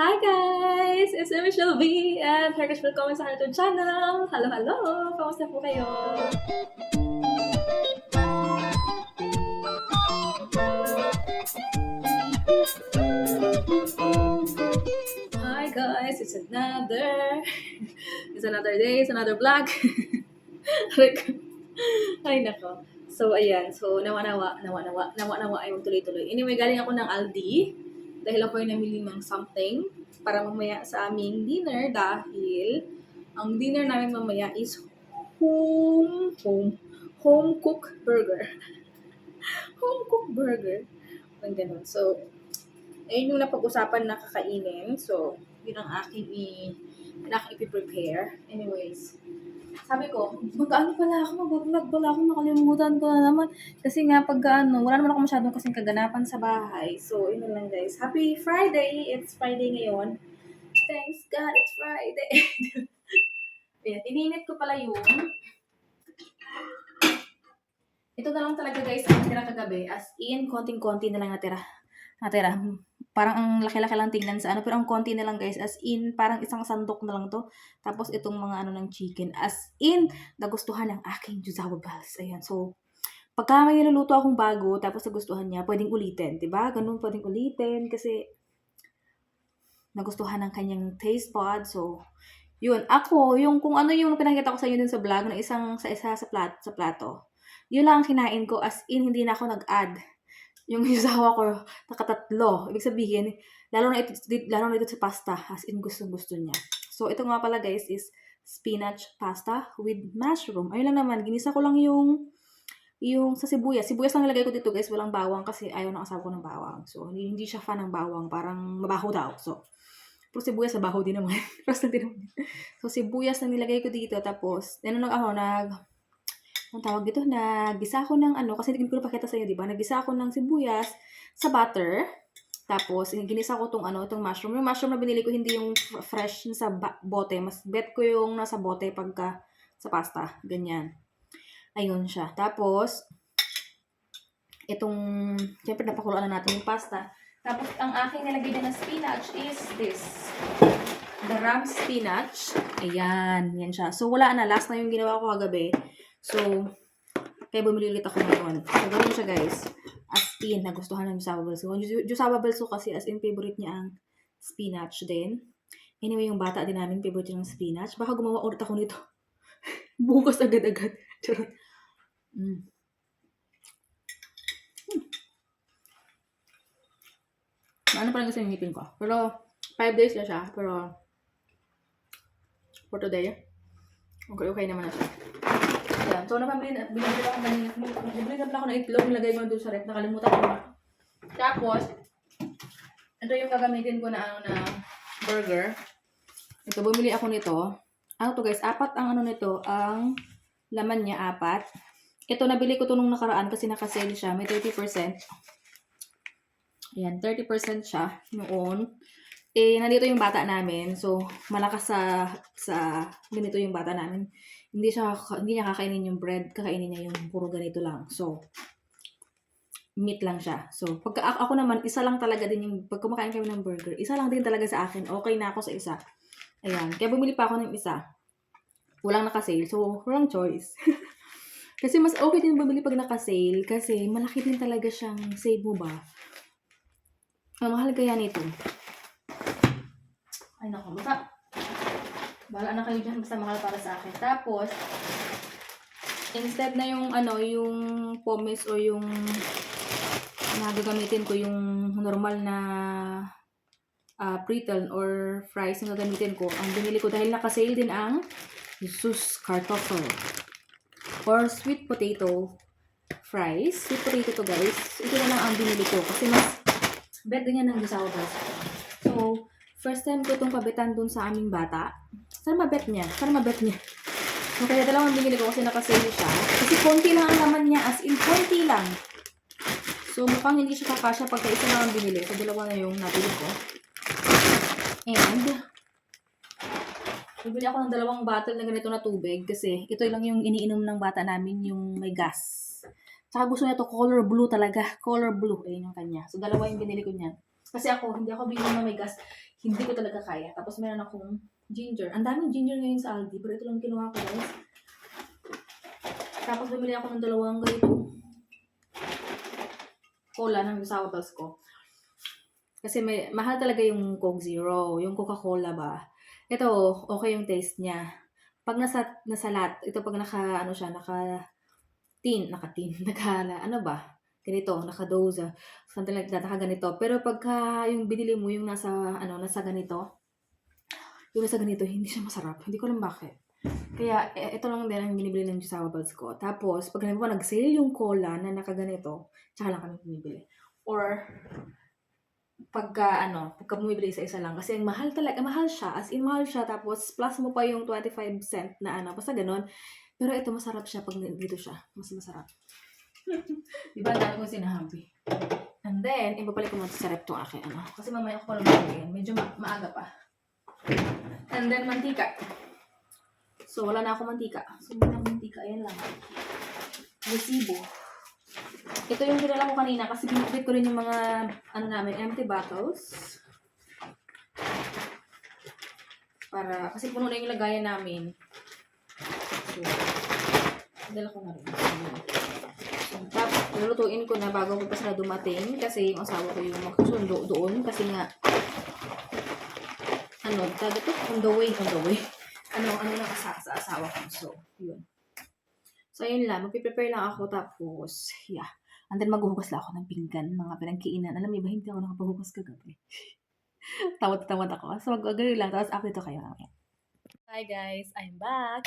Hi guys! It's Michelle V and herzlich willkommen sa ating channel! Hello, hello! Kamusta po kayo? Hi guys! It's another day, it's another vlog. Ay nako. So ayan, so nawa-nawa ay magtuloy-tuloy. Anyway, galing ako ng Aldi dahil ako ay namili ng something para mamaya sa aming dinner dahil ang dinner namin mamaya is home cooked burger. Home cooked burger. Ang ganun. So, ayun yung napag-usapan na kakainin. So, yun ang aking i-prepare. Anyways, sabi ko, mag-ano pala ako, mag-vlog pala ako, nakalimutan ko na naman. Kasi nga, wala naman ako masyadong kasing kaganapan sa bahay. So, yun na lang guys. Happy Friday! It's Friday ngayon. Thanks God, it's Friday. Ayan, ininit ko pala yung ito na lang talaga guys ang natira kagabi. As in, konting-konti na lang natira. Parang ang laki-laki lang tingnan sa ano. Pero ang konti na lang guys. As in, parang isang sandok na lang to. Tapos itong mga ano ng chicken. As in, nagustuhan ng aking Juzawa Balls. Ayan. So, pagka may niluluto akong bago, tapos nagustuhan niya, pwedeng ulitin. Diba? Ganun pwedeng ulitin. Kasi, nagustuhan ng kanyang taste pod. So, yun. Ako, yung kung ano yung pinakita ko sa inyo dun sa vlog, na sa isa sa plato. Yun lang ang kinain ko. As in, hindi na ako nag-add. Yung isawa ko, nakatatlo. Ibig sabihin, lalo na ito sa pasta. As in, gusto niya. So, ito nga pala guys is spinach pasta with mushroom. Ayun lang naman, ginisa ko lang yung sa sibuyas. Sibuyas lang nilagay ko dito guys, walang bawang kasi ayaw ng asawa ko ng bawang. So, hindi siya fan ng bawang. Parang mabaho daw. So, pero sibuyas mabaho din naman. So, sibuyas lang nilagay ko dito. Tapos, ang tawag dito, naggisa ako ng kasi hindi ko na pakita sa inyo, di ba? Naggisa ako ng sibuyas sa butter. Tapos, ginisa ko itong mushroom. Yung mushroom na binili ko, hindi yung fresh sa bote. Mas bet ko yung nasa bote pagka sa pasta. Ganyan. Ayun siya. Tapos, siyempre napakuluan na natin yung pasta. Tapos, ang aking nilagay na spinach is this. The ram spinach. Ayan. Yan siya. So, wala na. Last na yung ginawa ko kagabi. So, kaya bumili ulit ako ngayon. So, ganun siya guys. As in, nagustuhan ng Jusawa Balso. Jusawa Balso kasi as in, favorite niya ang spinach din. Anyway, yung bata din namin, favorite niya ng spinach. Baka gumawa ulit ako nito. Bukas agad-agad. Charot. Ano pa lang kasi yung ngipin ko. Pero, 5 days na siya. Pero, for today, okay naman na siya. Ayan. So, binibili ako ng itlog. Nilagay ko doon sa rep. Nakalimutan ko na. Tapos, ito yung gagamitin ko na burger. Ito, bumili ako nito. Ano to guys? 4 ang nito. Ang laman niya, 4. Ito, nabili ko to nung nakaraan kasi nakasale siya. May 30%. Ayan, 30% siya noon. Nandito yung bata namin. So, malakas sa ganito yung bata namin. Hindi niya kakainin yung bread. Kakainin niya yung puro ganito lang. So, meat lang siya. So, pagka ako naman, isa lang talaga din yung, pag kumakain kami ng burger, isa lang din talaga sa akin. Okay na ako sa isa. Ayan. Kaya bumili pa ako ng isa. Walang nakasale. So, walang choice. Kasi mas okay din bumili pag nakasale. Kasi malaki din talaga siyang save mo ba. Ang mahal kaya nito. Ay, naku. Bahala na kayo dyan. Basta mahal para sa akin. Tapos, instead na yung pommes o yung gagamitin ko yung normal na frittern or fries na gagamitin ko. Ang binili ko dahil nakasale din ang Jesus Kartoffel or sweet potato fries. Sweet potato to guys. Ito na lang ang binili ko kasi mas bet din yan ng Jusawa Balls. So, first time ko itong pabetan dun sa aming bata. Sana mabet niya. So, kaya dalawang binili ko kasi nakasale siya. Kasi konti lang ang laman niya. As in, konti lang. So, mukhang hindi siya kakasya pagka isa lang ang binili. So, dalawa na yung nabili ko. And, bibili ako ng 2 bottle na ganito na tubig. Kasi, ito lang yung iniinom ng bata namin, yung may gas. Saka gusto niya to color blue talaga. Color blue. Ayun yung kanya. So, 2 yung binili ko niyan. Kasi ako, hindi ako binili na may gas. Hindi ko talaga kaya. Tapos meron akong ginger. Ang daming ginger ngayon sa Aldi, pero ito lang kinuha ko, guys. Tapos bumili ako ng dalawang ganito cola ng Sawables ko. Kasi mahal talaga yung Coke Zero, yung Coca-Cola ba. Ito, okay yung taste niya. Pag nasa lat, ito pag naka, ano siya, naka-tin, ano ba? Ganito, naka-doza, something like that, naka-ganito. Pero pagka yung binili mo, yung nasa ganito, hindi siya masarap. Hindi ko alam bakit. Kaya, ito lang din ang binibili ng Sawables ko. Tapos, pag nag-sale yung cola na nakaganito, tsaka lang kami binibili. Or, pagka bumibili isa-isa lang. Kasi mahal talaga, mahal siya. As in, mahal siya. Tapos, plus mo pa yung 25 cent na basta ganun. Pero ito, masarap siya pag dito siya. Mas masarap. Diba, dami ko sinahabi. And then, ibabalik ko muna sa rep itong aking Kasi mamaya ako lang magiging. Medyo maaga pa. And then, mantika. So, wala na ako mantika. So, wala na mantika. Ayan lang. Resibo. Ito yung dinala ko kanina kasi binibit ko rin yung mga empty bottles. Kasi puno na yung lagayan namin. So, dinala ko na rin. So, tapos, lulutuin ko na bago ko pa sila dumating kasi yung asawa ko yung magsusundo doon kasi nga on the way. Na sa asawa ko. So, yun. So, ayun lang. Magpiprepare lang ako tapos, yeah. And then maghuhugas lang ako ng pinggan, mga pinagkiinan. Alam mo ba, hindi ako nakapaghugas kagabi. Tawad ako. So, mag-agree lang. Tapos, update ko kayo. Okay. Hi guys, I'm back.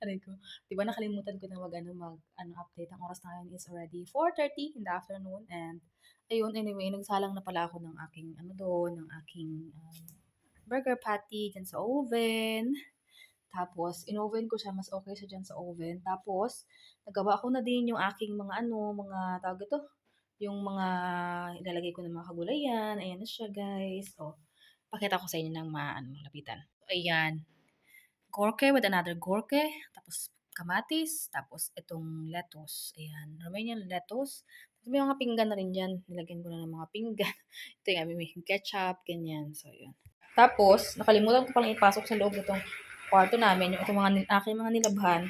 Aray ko. Diba nakalimutan ko na update. Ang oras na ngayon is already 4:30 in the afternoon. And, ayun, anyway, nagsalang na pala ako ng aking, burger patty dyan sa oven. Tapos, in-oven ko siya. Mas okay siya dyan sa oven. Tapos, nagawa ko na din yung aking tawag ito, yung mga ilalagay ko ng mga kagulayan. Ayan na siya, guys. O, pakita ko sa inyo ng lapitan. So, ayan. Gorke with another gorke. Tapos, kamatis. Tapos, itong lettuce. Ayan. Romanian lettuce. Tapos, may mga pinggan na rin dyan. Nilagyan ko na ng mga pinggan. Ito yung may ketchup, ganyan. So, ayan. Tapos, nakalimutan ko palang ipasok sa loob nitong kwarto namin, yung aking mga nilabhan.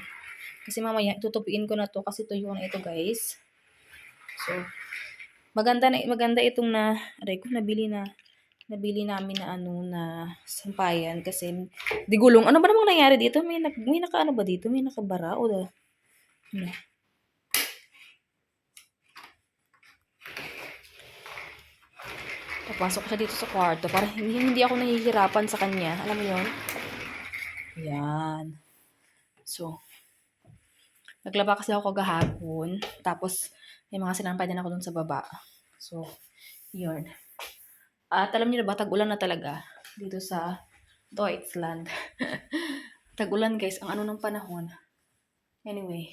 Kasi mamaya, tutupiin ko na to kasi tuyo na ito, guys. So, maganda itong nabili namin na sampayan kasi di gulong. Ano ba namang nangyari dito? May ba dito? May nakabara o da? Papasok siya dito sa kwarto para hindi ako nahihirapan sa kanya. Alam mo 'yon? Yan. So, naglaba kasi ako kagahapon. Tapos, may mga sinampay din ako dun sa baba. So, yun. At alam niyo na ba, tag-ulan na talaga dito sa Deutschland. Tag-ulan, guys. Ang ng panahon. Anyway.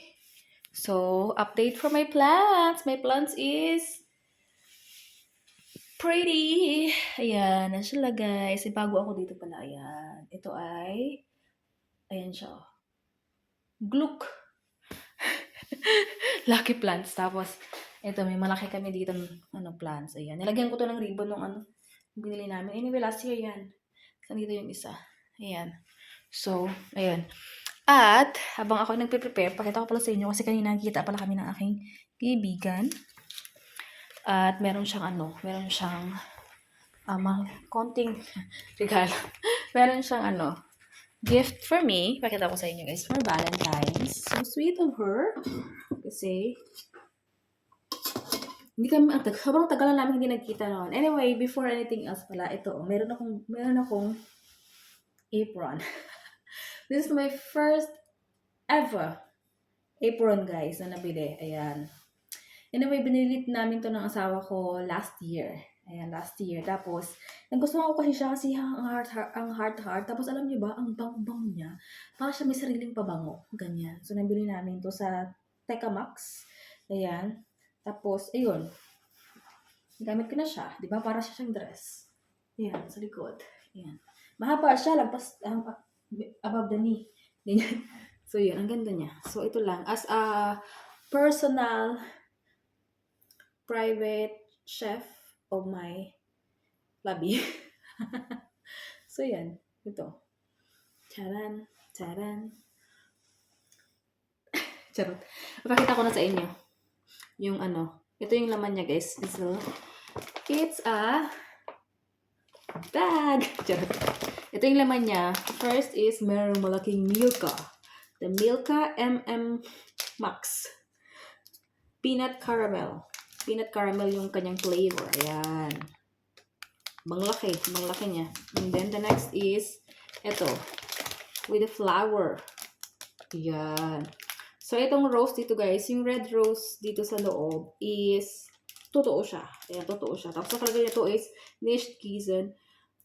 So, update for my plants. My plants is pretty. Ayan. Yan sila, guys. Bago ako dito pala. Ayan. Ito ay ayan siya. Gluck. Lucky plants. Tapos, ito, may malaki kami dito plants. Ayan. Nilagyan ko to ng ribbon nung binili namin. Anyway, last year yan. Nandito yung isa. Ayan. So, ayan. At, habang ako nagpe-prepare, pakita ko pala sa inyo kasi kanina nakita pala kami ng aking kaibigan. At meron siyang konting regalo. Meron siyang gift for me. Pakita ko sa inyo, guys, for Valentine's. So sweet of her. Kasi, sobrang tagal na namin hindi nagkita noon. Anyway, before anything else pala, ito, meron akong apron. This is my first ever apron, guys, na nabili. Ayan. Anyway, binilit namin to ng asawa ko last year. Ayan, last year. Tapos, nagustuhan ko kasi siya kasi ang heart. Tapos, alam niyo ba, ang bang niya, parang siya may sariling pabango. Ganyan. So, nabili namin to sa Teka Max. Ayan. Tapos, ayun. Gamit ko na siya. Diba? Para siya siyang dress. Ayan, sa likod. Ayan. Mahaba siya, lampas above the knee. Ganyan. So, yun. Ang ganda niya. So, ito lang. As a personal private chef of my lobby. So, yan. Ito. Charan, charan. Charot. Papakita ko na sa inyo. Yung ano. Ito yung laman niya, guys. So, it's a bag. Charot. Ito yung laman niya. First is merong malaking Milka. The Milka Max. Peanut caramel. Peanut caramel yung kanyang flavor. Ayan. Banglaki. Banglaki niya. And then the next is ito. With the flower. Ayan. So, itong rose dito, guys, yung red rose dito sa loob is totoo siya. Ayan, totoo siya. Tapos, nakalagay nito is niched gizen.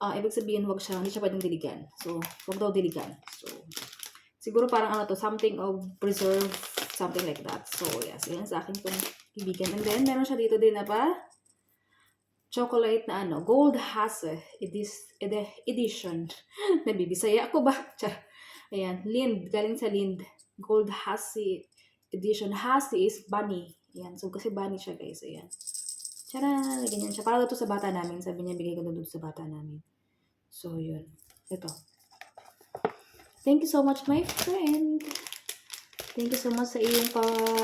Ibig sabihin, hindi siya pwedeng diligan. So, wag daw diligan. So, siguro parang ano to, something of preserve, something like that. So, yes, yan sa akin itong ibigan. And then, meron siya dito din na pa chocolate na ano, Gold Hase edition. Nabibisaya ako ba? Ayan, Lind, galing sa Lind. Gold Hase edition. Hase is bunny. Ayan, so kasi bunny siya, guys. Ayan. Tara, ganyan siya. Para ito sa bata namin. Sabi niya, bigay ko doon sa bata namin. So, yun. Ito. Thank you so much, my friend. Thank you so much sa iyong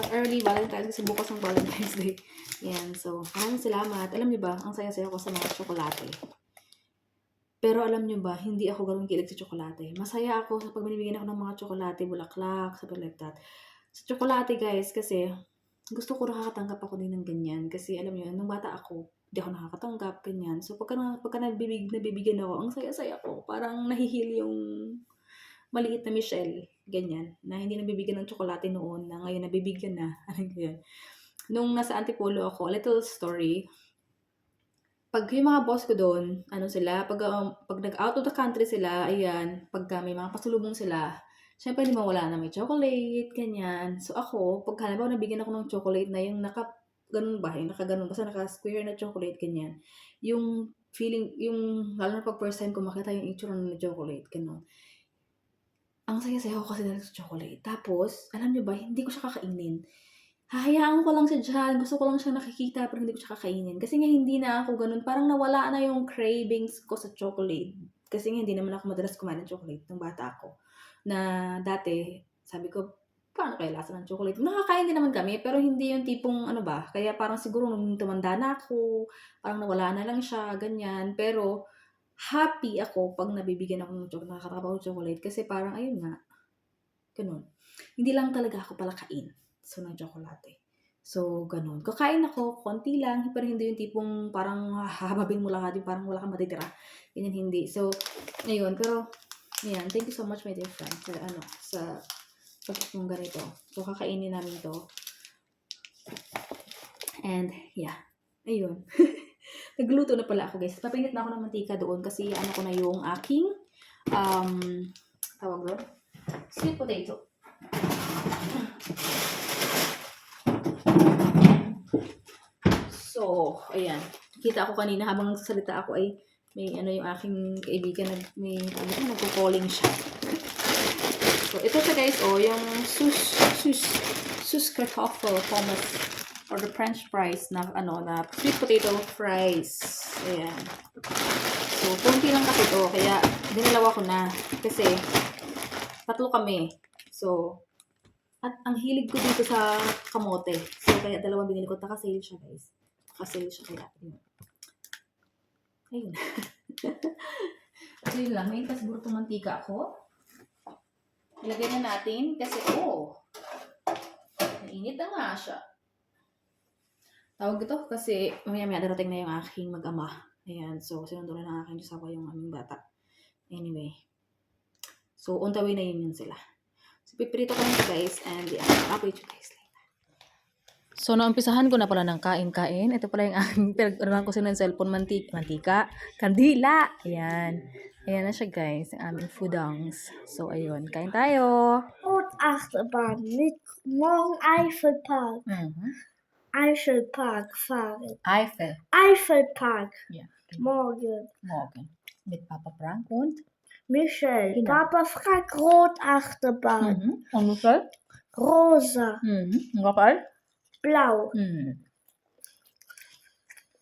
early Valentine's kasi bukas ng Valentine's Day. Yan. So, maraming salamat. Alam niyo ba, ang saya-saya ko sa mga tsokolate. Pero alam niyo ba, hindi ako ganun kilig sa tsokolate. Masaya ako sa pag binibigyan ako ng mga tsokolate, bulaklak, something like that. Sa tsokolate, guys, kasi gusto ko nakakatanggap ako din ng ganyan. Kasi alam niyo, nung bata ako, hindi ako nakakatanggap, ganyan. So, pagka nabibigyan ako, ang saya-saya ko. Parang nahihil yung maliit na Michelle, ganyan, na hindi nabibigyan ng tsokolate noon, na ngayon nabibigyan na. Ganyan. Nung nasa Antipolo ako, a little story, pag yung mga boss ko doon, ano sila, pag nag-out of the country sila, ayan, pag may mga pasulubong sila, syempre hindi mawala na may chocolate, ganyan. So ako, pag halimbawa nabigyan ako ng chocolate na yung ganun ba, yung naka-ganun, basta naka-square na chocolate, ganyan. Yung feeling, lalo na pag first time ko makita yung itsura ng chocolate, ganun. Ang saya-saya ko kasi dahil sa chocolate. Tapos, alam niyo ba, hindi ko siya kakainin. Hahayaan ko lang siya dyan. Gusto ko lang siya nakikita pero hindi ko siya kakainin. Kasi nga hindi na ako ganun. Parang nawala na yung cravings ko sa chocolate. Kasi nga hindi naman ako madalas kumain ng chocolate nung bata ako. Na dati, sabi ko, paano kaya lasa ng chocolate? Nakakain din naman kami, pero hindi yung tipong ano ba. Kaya parang siguro nung tumanda na ako, parang nawala na lang siya, ganyan. Pero, happy ako pag nabibigyan ako ng chocolate, nakakatakap ako ng chocolate. Kasi parang, ayun nga, ganun. Hindi lang talaga ako palakain. So, ng tsokolate. So, ganun. Kakain ako, konti lang, pero hindi yung tipong parang hahababin mo lahat, yung parang wala kang matitira. Ganyan, hindi. So, ayun. Pero, ayan, thank you so much, my dear friend, sa pagkakong ganito. So, kakainin namin to. And, yeah. Ayun. Nagluto na pala ako, guys. Papainit na ako ng mantika doon kasi ano ko na yung aking, tawag doon? Sweet potato. So, ayan. Kita ako kanina habang nagsasalita ako ay may yung aking kaibigan nagko-calling siya. So, ito siya, guys, yung sus kartoffel pommes or the french fries na na sweet potato fries. Ayan. So, konti lang kasi ito, kaya dinalawa ko na kasi tatlo kami. So, at ang hilig ko dito sa kamote. So, kaya dalawang binili ko. Taka-sale siya, guys. Taka-sale siya kaya. Ayun. So, yun lang. May siguro itong mantika ako. Ilagay na natin kasi, mainit na nga siya. Tawag ito kasi maya-maya darating na yung aking mag-ama. Ayan. So, sinundo na ng aking asawa yung aming bata. Anyway. So, on the way na yun sila. So, pipirito ko nito, guys, and I'll update you guys later. So, naumpisahan ko na pala ng kain-kain. Ito pala yung aking pinag-aralan ko ng cellphone, mantika, kandila. Ayan. Ayan na siya, guys, ang aming foodongs. So, ayun. Kain tayo. Achterbahn mit morgen Eifelpark. Eifelpark fahren. Eifelpark. Ja. Morgen. Mit Papa Frank und Michelle. Genau. Papa Frank rot Achterbahn. Und Michelle? Rosa. Rafael? Blau.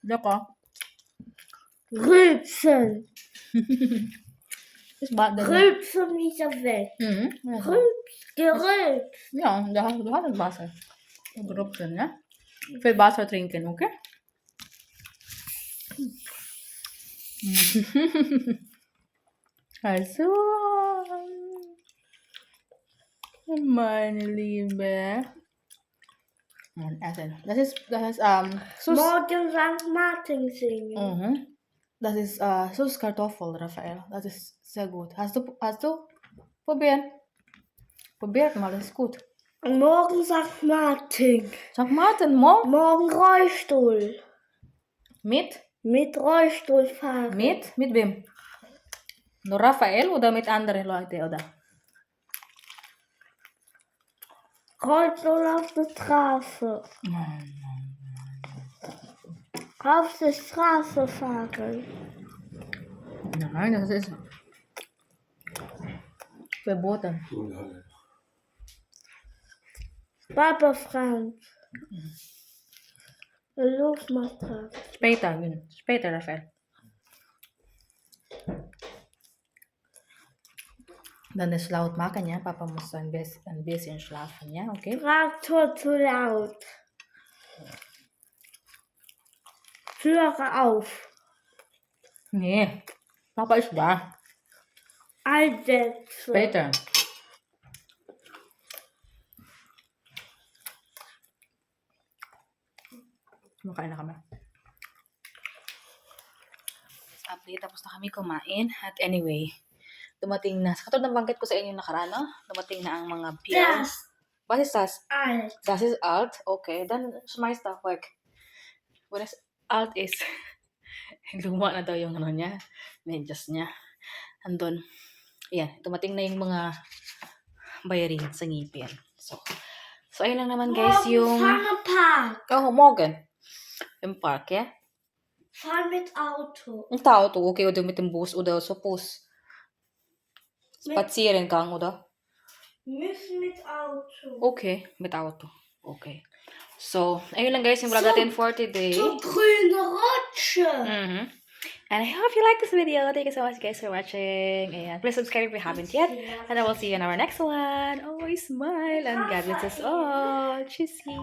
Lecker. Rülpsen. Is bad din. Rülpsen wieder weg. Rülps, gerülps. Ja, du hast het Wasser. Gerupfen, ja? Viel Wasser trinken, okay? Also, meine Liebe. Und essen. Das ist Sus. Morgen St. Martin singen. Das ist Süßkartoffel, Raphael. Das ist sehr gut. Hast du? Probieren. Probiert mal, das ist gut. Morgen St. Martin. St. Martin, morgen? Morgen Rollstuhl. Mit? Mit Rollstuhl fahren. Mit wem? Nur Raphael oder mit anderen Leuten, oder? Rollstuhl auf der Straße. Auf der Straße fahren. Nein, das ist verboten. Papa Franz. Luftmatratze. Später, Raphael. Dann ist laut machen, ja? Papa muss ein bisschen schlafen, ja? Okay? Traktor zu laut. Türe auf. Nee, Papa ist da. Einsätze. Später. Noch eine kami. Update, tapos na kami kumain. At anyway, dumating na, katulad ng banggit ko sa inyo nakaraan, no? Dumating na ang mga pills. Was ist das? Alt. Das ist alt? Okay, dann schmeiß das weg. When es alt ist, luma na daw yung ano niya, medyas niya. Andun. Ayan, dumating na yung mga bayarin sa ngipin. So ayun lang naman guys, yung... Park. Oh, morgen. Im Park, ja? Fahren mit Auto. Ein Auto, okay, oder mit dem Bus oder so Bus. Spaziergang, oder? Müssen mit Auto. Okay, mit Auto. Okay. So, ayun lang guys yung vlog natin for today. Zur grüne Rutsche. And I hope you like this video. Thank you so much guys for watching. And please subscribe if you haven't yet. And I will see you in our next one. Always smile and God bless us all. Tschüssi.